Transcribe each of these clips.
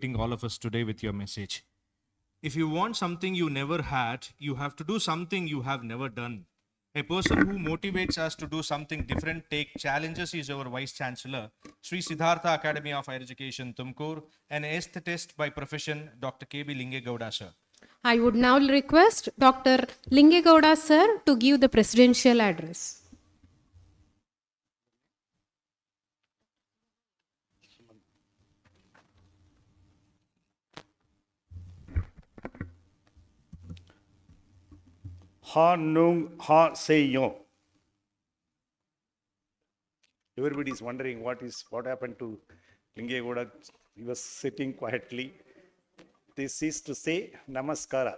all of us today with your message. If you want something you never had, you have to do something you have never done. A person who motivates us to do something different, take challenges, is our Vice Chancellor, Sri Siddhartha Academy of Higher Education, Tumkur, an aesthetist by profession, Dr. K.B. Lingegowda, sir. I would now request Dr. Lingegowda sir to give the presidential address. Ha Nung Ha Say Yo. Everybody is wondering what happened to Lingegowda. He was sitting quietly. This is to say Namaskara.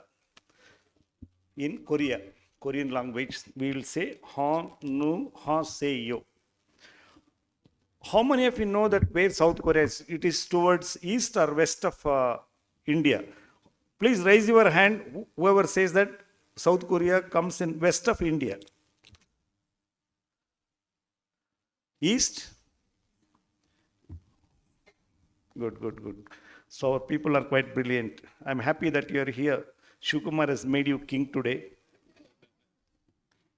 In Korean language, we will say Ha Nung Ha Say Yo. How many of you know that where South Korea is? It is towards east or west of India. Please raise your hand, whoever says that South Korea comes in west of India. East? Good. So our people are quite brilliant. I'm happy that you are here. Shukumar has made you king today.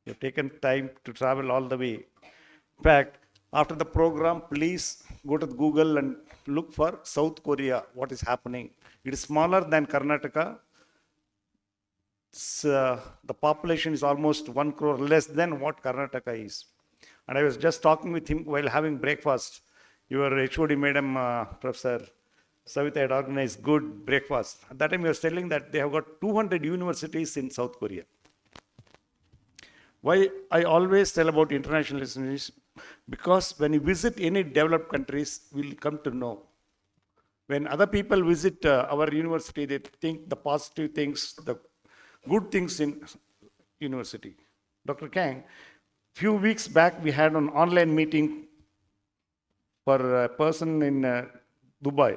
You've taken time to travel all the way. In fact, after the program, please go to Google and look for South Korea, what is happening. It is smaller than Karnataka. The population is almost 1 crore less than what Karnataka is. And I was just talking with him while having breakfast. Your HOD madam, Professor Savita, had organized good breakfast. At that time, he was telling that they have got 200 universities in South Korea. Why I always tell about internationalism is because when you visit any developed countries, we'll come to know. When other people visit our university, they think the positive things, the good things in university. Dr. Kang, few weeks back, we had an online meeting for a person in Dubai.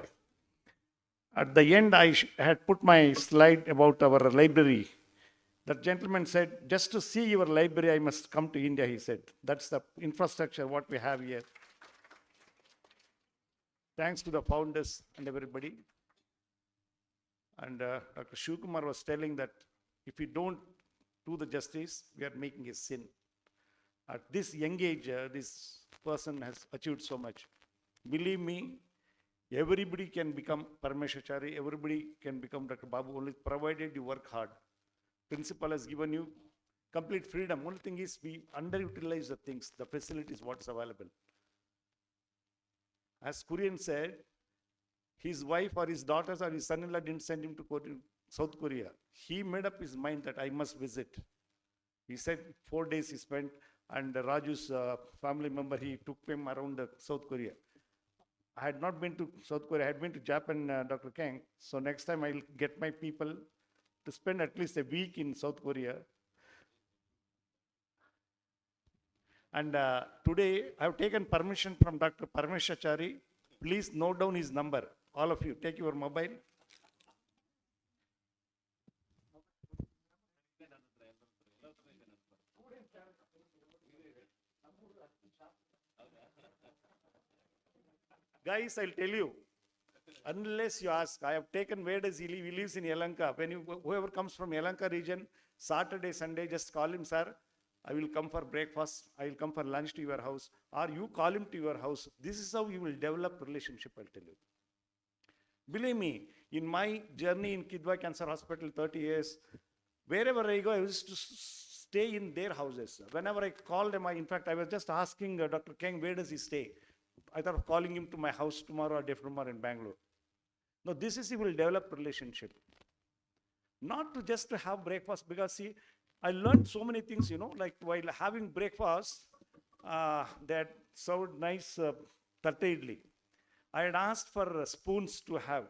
At the end, I had put my slide about our library. That gentleman said, just to see your library, I must come to India, he said. That's the infrastructure, what we have here. Thanks to the founders and everybody. And Dr. Shukumar was telling that if we don't do the justice, we are making a sin. At this young age, this person has achieved so much. Believe me, everybody can become Parameshwachari, everybody can become Dr. Babu, only provided you work hard. Principal has given you complete freedom. Only thing is we underutilize the things, the facilities, what's available. As Korean said, his wife or his daughters or his son-in-law didn't send him to South Korea. He made up his mind that I must visit. He said 4 days he spent, and Raju's family member, he took him around South Korea. I had not been to South Korea, I had been to Japan, Dr. Kang. So next time I'll get my people to spend at least a week in South Korea. And today I have taken permission from Dr. Parameshwachari. Please note down his number. All of you, take your mobile. Guys, I'll tell you, unless you ask, I have taken, where does he live? He lives in Yelanka. When whoever comes from Yelanka region, Saturday, Sunday, just call him, sir. I will come for breakfast. I will come for lunch to your house. Or you call him to your house. This is how you will develop relationship, I'll tell you. Believe me, in my journey in Kidwai Cancer Hospital, 30 years, wherever I go, I used to stay in their houses. Whenever I called them, in fact, I was just asking Dr. Kang, where does he stay? I thought of calling him to my house tomorrow or day from tomorrow in Bangalore. No, this is, he will develop relationship. Not to just to have breakfast, because see, I learned so many things, you know, like while having breakfast, that served nice tatte idli. I had asked for spoons to have.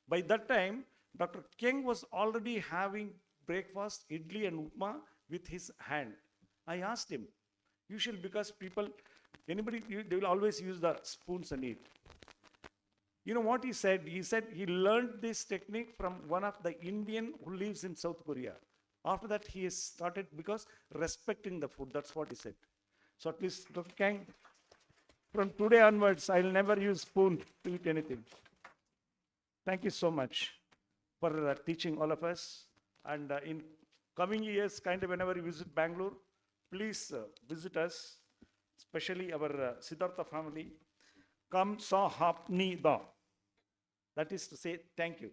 By that time, Dr. Kang was already having breakfast, idli and upma with his hand. I asked him, usually because people, anybody, they will always use the spoons and eat. You know what he said? He said he learned this technique from one of the Indian who lives in South Korea. After that, he has started because respecting the food. That's what he said. So at least, Dr. Kang, from today onwards, I'll never use spoon to eat anything. Thank you so much for teaching all of us. And in coming years, kind of whenever you visit Bangalore, please visit us, especially our Siddhartha family. Kam sa hapni da. That is to say, thank you.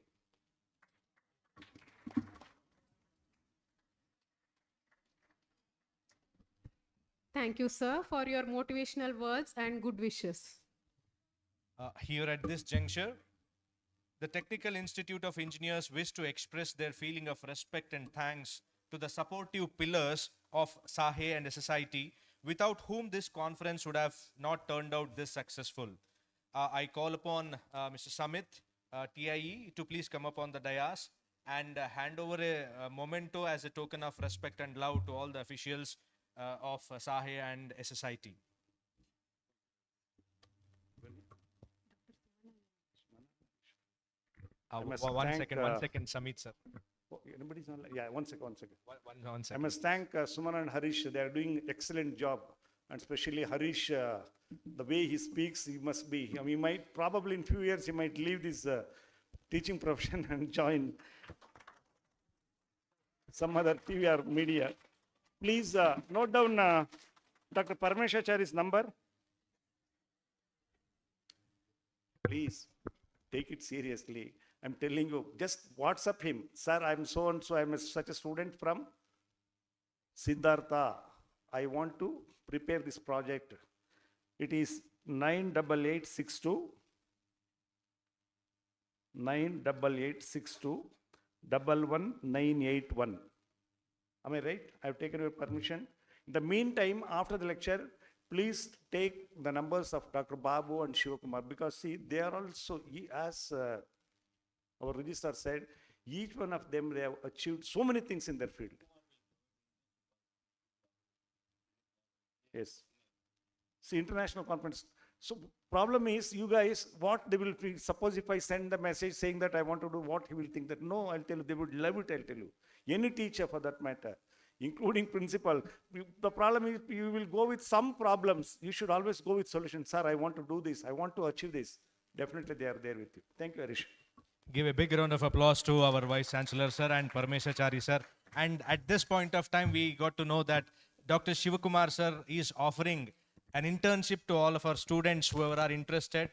Thank you, sir, for your motivational words and good wishes. Here at this juncture, the Technical Institute of Engineers wish to express their feeling of respect and thanks to the supportive pillars of SAHE and SSIT, without whom this conference would have not turned out this successful. I call upon Mr. Samit, TIE, to please come up on the dais and hand over a memento as a token of respect and love to all the officials of SAHE and SSIT. must One thank, second, Samit sir. Oh, anybody's online? Yeah, one second. One I second. must thank Suman and Harish. They are doing excellent job. And especially Harish, the way he speaks, he must be. I mean, he might probably in few years, he might leave this teaching profession and join some other TV or media. Please note down Dr. Parameshachari's number. Please take it seriously. I'm telling you, just WhatsApp him. Sir, I'm so and so. I'm such a student from Siddhartha. I want to prepare this project. It is 98862 11981. Am I right? I've taken your permission. In the meantime, after the lecture, please take the numbers of Dr. Babu and Shivakumar, because see, they are also, as our registrar said, each one of them, they have achieved so many things in their field. Yes. See, international conference. So problem is, you guys, what they will feel, suppose if I send the message saying that I want to do, what he will think that, no, I'll tell you, they would love it, I'll tell you. Any teacher for that matter, including principal. The problem is, you will go with some problems. You should always go with solutions. Sir, I want to do this. I want to achieve this. Definitely they are there with you. Thank you, Harish. Give a big round of applause to our Vice Chancellor, sir, and Parameshachari, sir. And at this point of time, we got to know that Dr. Shivakumar, sir, is offering an internship to all of our students, whoever are interested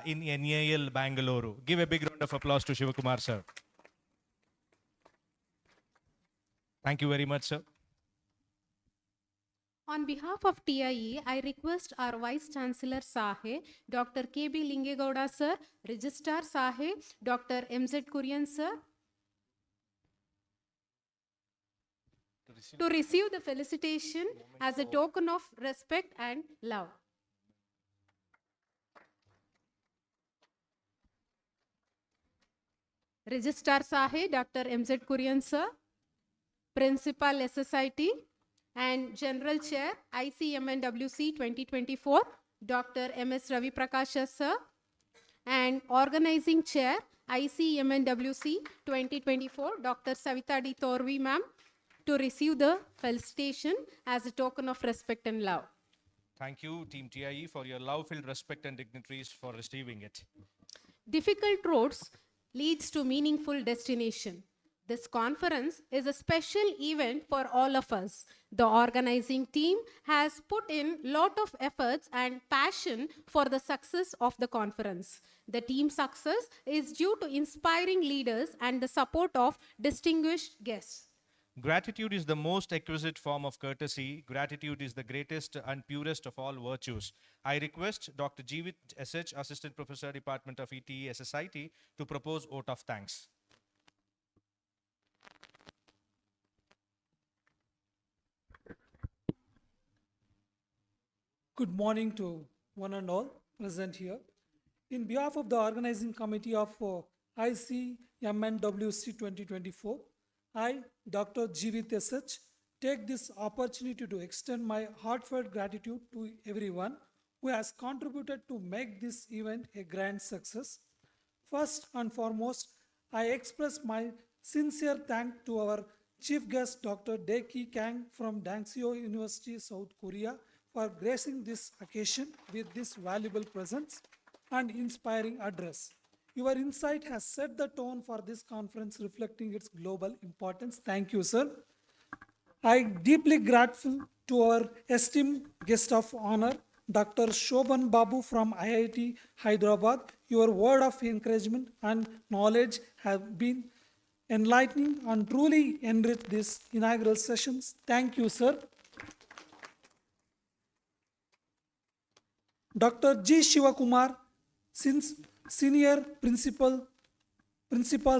in NAL Bangalore. Give a big round of applause to Shivakumar, sir. Thank you very much, sir. On behalf of TIE, I request our Vice Chancellor SAHE, Dr. KB Lingegowda sir, Registrar SAHE, Dr. MZ Kurian sir, to receive the felicitation as a token of respect and love. Registrar SAHE, Dr. MZ Kurian sir, Principal SSIT, and General Chair ICMNWC-2024, Dr. MS Ravi Prakasha sir, and Organizing Chair ICMNWC-2024, Dr. Savita D. Torvi ma'am, to receive the felicitation as a token of respect and love. Thank you, Team TIE, for your love-filled respect and dignitaries for receiving it. Difficult roads leads to meaningful destination. This conference is a special event for all of us. The organizing team has put in lot of efforts and passion for the success of the conference. The team's success is due to inspiring leaders and the support of distinguished guests. Gratitude is the most exquisite form of courtesy. Gratitude is the greatest and purest of all virtues. I request Dr. Jeevit SH, Assistant Professor, Department of ETE, SSIT, to propose vote of thanks. Good morning to one and all present here. In behalf of the organizing committee of ICMNWC 2024, I, Dr. Jeevit SH, take this opportunity to extend my heartfelt gratitude to everyone who has contributed to make this event a grand success. First and foremost, I express my sincere thanks to our chief guest, Dr. Dae-Ki Kang from Dangseo University, South Korea, for gracing this occasion with this valuable presence and inspiring address. Your insight has set the tone for this conference, reflecting its global importance. Thank you, sir. I deeply grateful to our esteemed guest of honor, Dr. Shobhan Babu from IIT Hyderabad. Your word of encouragement and knowledge have been enlightening and truly enriched these inaugural sessions. Thank you, sir. Dr. G. Shivakumar, since Senior Principal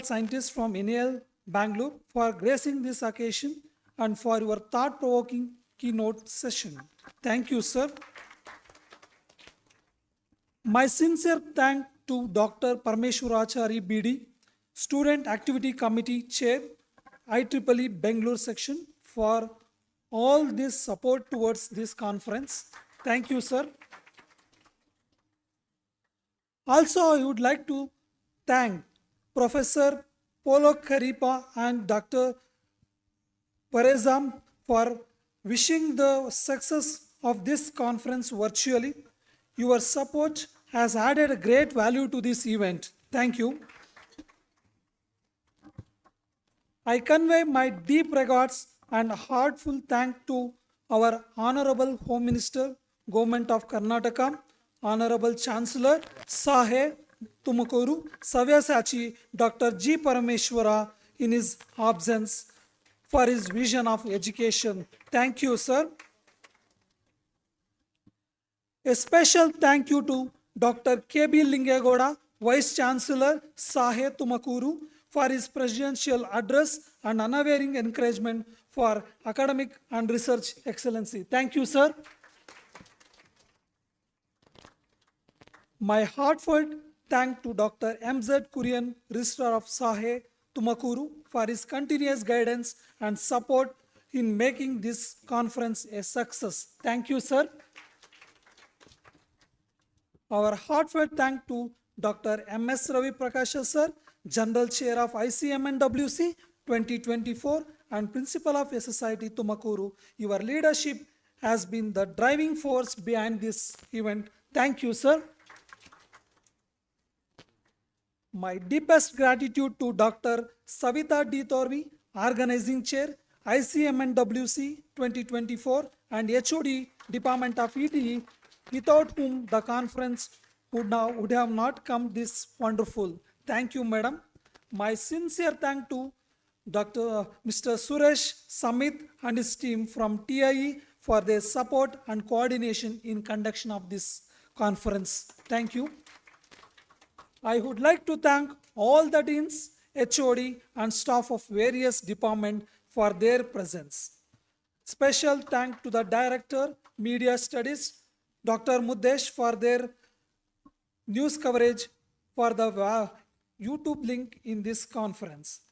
Scientist from NAL, Bangalore, for gracing this occasion and for your thought-provoking keynote session. Thank you, sir. My sincere thanks to Dr. Parmeshwarachari BD, Student Activity Committee Chair, IEEE Bangalore section, for all this support towards this conference. Thank you, sir. Also, I would like to thank Professor Polo Karipa and Dr. Parezam for wishing the success of this conference virtually. Your support has added a great value to this event. Thank you. I convey my deep regards and heartfelt thanks to our Honorable Home Minister, Government of Karnataka, Honorable Chancellor Sahe Tumakuru, Savyasachi, Dr. G. Parameshwara in his absence for his vision of education. Thank you, sir. A special thank you to Dr. K.B. Lingegoda, Vice Chancellor Sahe Tumakuru, for his presidential address and unwavering encouragement for academic and research excellency. Thank you, sir. My heartfelt thanks to Dr. M.Z. Kurian, Registrar of Sahe Tumakuru, for his continuous guidance and support in making this conference a success. Thank you, sir. Our heartfelt thanks to Dr. M.S. Ravi Prakasha, sir, General Chair of ICMNWC 2024 and Principal of SSIT Tumakuru. Your leadership has been the driving force behind this event. Thank you, sir. My deepest gratitude to Dr. Savita D. Torvi, Organizing Chair, ICMNWC 2024 and HOD, Department of ETE, without whom the conference would have not come this wonderful. Thank you, madam. My sincere thanks to Mr. Suresh Samit and his team from TIE for their support and coordination in conduction of this conference. Thank you. I would like to thank all the deans, HOD and staff of various departments for their presence. Special thanks to the Director, Media Studies, Dr. Muddesh, for their news coverage for the YouTube link in this conference.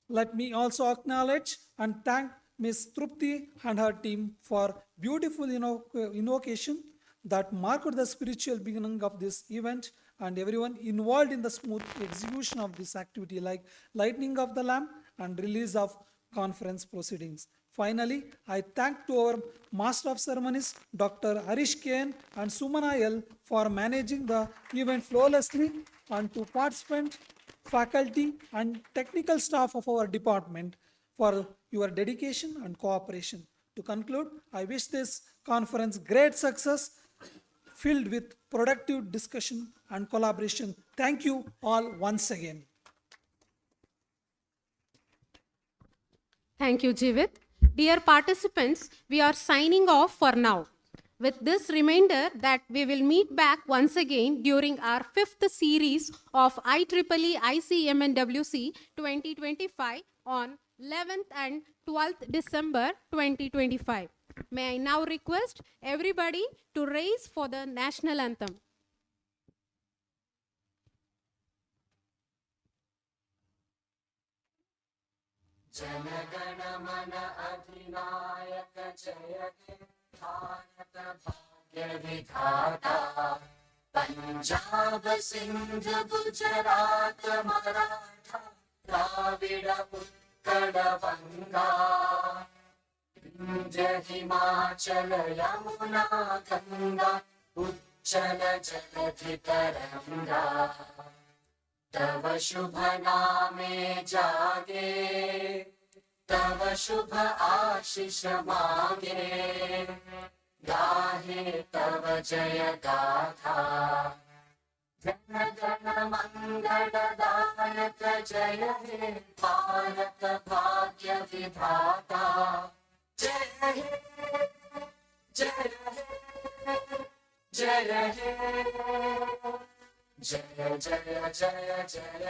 Let me also acknowledge and thank Ms. Trupti and her team for beautiful invocation that marked the spiritual beginning of this event, and everyone involved in the smooth execution of this activity, like lighting of the lamp and release of conference proceedings. Finally, I thank to our Master of Ceremonies, Dr. Harish K.N. and Sumana L. for managing the event flawlessly, and to participants, faculty and technical staff of our department for your dedication and cooperation. To conclude, I wish this conference great success, filled with productive discussion and collaboration. Thank you all once again. Thank you, Jivit. Dear participants, we are signing off for now, with this reminder that we will meet back once again during our 5th series of IEEE ICMNWC 2025 on 11th and 12th December 2025. May I now request everybody to raise for the national anthem. Jana Gana Mana अधिनायक जय हे भारत भाग्य विधाता पंजाब सिंध गुजरात मराठा द्राविड उत्कल बंगा विंध्य हिमाचल यमुना गंगा चल जलधि तरंगा तव शुभ नामे जागे तव शुभ आशीष मागे गाहे तव जय गाथा जन गण मंगलदायक जय हे भारत भाग्य विधाता जय हे जय हे जय हे जय जय जय जय